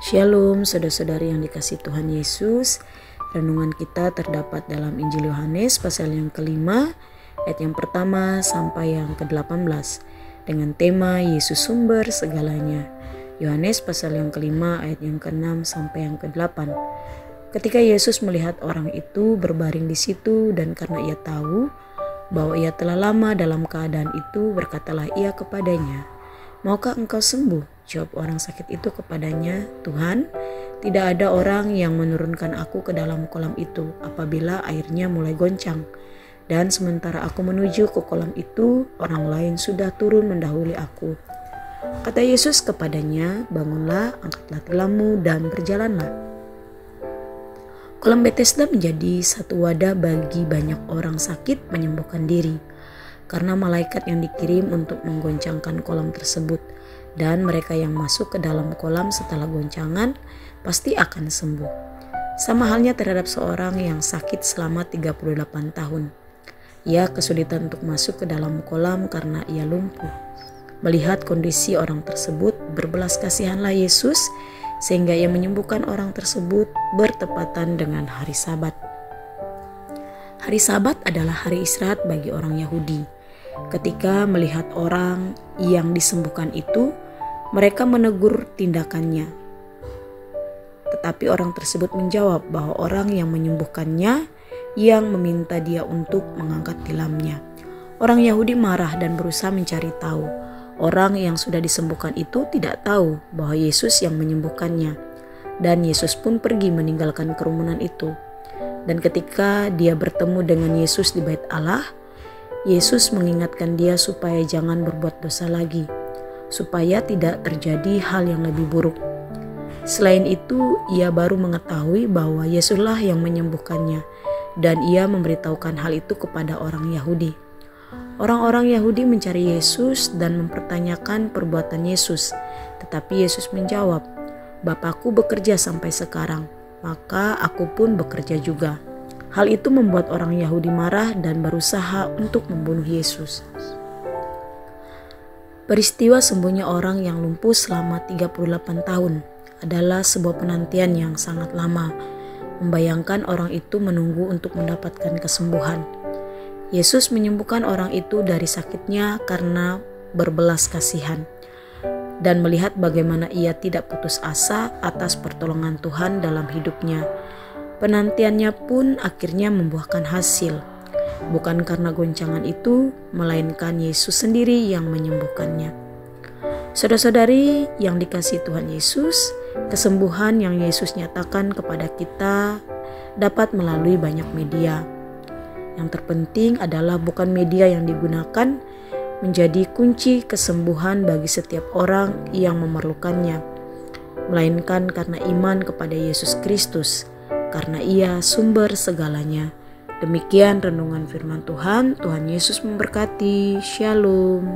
Shalom saudara-saudari yang dikasihi Tuhan Yesus. Renungan kita terdapat dalam Injil Yohanes pasal yang kelima, ayat yang pertama sampai yang ke-18 dengan tema Yesus sumber segalanya. Yohanes pasal yang kelima ayat yang ke-6 sampai yang ke-8. Ketika Yesus melihat orang itu berbaring di situ dan karena ia tahu bahwa ia telah lama dalam keadaan itu, berkatalah ia kepadanya, "Maukah engkau sembuh?" Jawab orang sakit itu kepadanya, "Tuhan, tidak ada orang yang menurunkan aku ke dalam kolam itu apabila airnya mulai goncang. Dan sementara aku menuju ke kolam itu, orang lain sudah turun mendahului aku." Kata Yesus kepadanya, "Bangunlah, angkatlah tilammu dan berjalanlah." Kolam Betesda menjadi satu wadah bagi banyak orang sakit menyembuhkan diri, karena malaikat yang dikirim untuk menggoncangkan kolam tersebut. Dan mereka yang masuk ke dalam kolam setelah goncangan pasti akan sembuh. Sama halnya terhadap seorang yang sakit selama 38 tahun. Ia kesulitan untuk masuk ke dalam kolam karena ia lumpuh. Melihat kondisi orang tersebut, berbelas kasihanlah Yesus sehingga ia menyembuhkan orang tersebut bertepatan dengan hari Sabat. Hari Sabat adalah hari istirahat bagi orang Yahudi. Ketika melihat orang yang disembuhkan itu, mereka menegur tindakannya. Tetapi orang tersebut menjawab bahwa orang yang menyembuhkannya yang meminta dia untuk mengangkat tilamnya. Orang Yahudi marah dan berusaha mencari tahu. Orang yang sudah disembuhkan itu tidak tahu bahwa Yesus yang menyembuhkannya. Dan Yesus pun pergi meninggalkan kerumunan itu. Dan ketika dia bertemu dengan Yesus di Bait Allah, Yesus mengingatkan dia supaya jangan berbuat dosa lagi, supaya tidak terjadi hal yang lebih buruk. Selain itu, ia baru mengetahui bahwa Yesuslah yang menyembuhkannya, dan ia memberitahukan hal itu kepada orang Yahudi. Orang-orang Yahudi mencari Yesus dan mempertanyakan perbuatan Yesus, tetapi Yesus menjawab, "Bapakku bekerja sampai sekarang, maka aku pun bekerja juga." Hal itu membuat orang Yahudi marah dan berusaha untuk membunuh Yesus. Peristiwa sembuhnya orang yang lumpuh selama 38 tahun adalah sebuah penantian yang sangat lama. Membayangkan orang itu menunggu untuk mendapatkan kesembuhan. Yesus menyembuhkan orang itu dari sakitnya karena berbelas kasihan dan melihat bagaimana ia tidak putus asa atas pertolongan Tuhan dalam hidupnya. Penantiannya pun akhirnya membuahkan hasil, bukan karena goncangan itu, melainkan Yesus sendiri yang menyembuhkannya. Saudara-saudari yang dikasihi Tuhan Yesus, kesembuhan yang Yesus nyatakan kepada kita dapat melalui banyak media. Yang terpenting adalah bukan media yang digunakan menjadi kunci kesembuhan bagi setiap orang yang memerlukannya, melainkan karena iman kepada Yesus Kristus, karena ia sumber segalanya. Demikian renungan firman Tuhan. Tuhan Yesus memberkati. Shalom.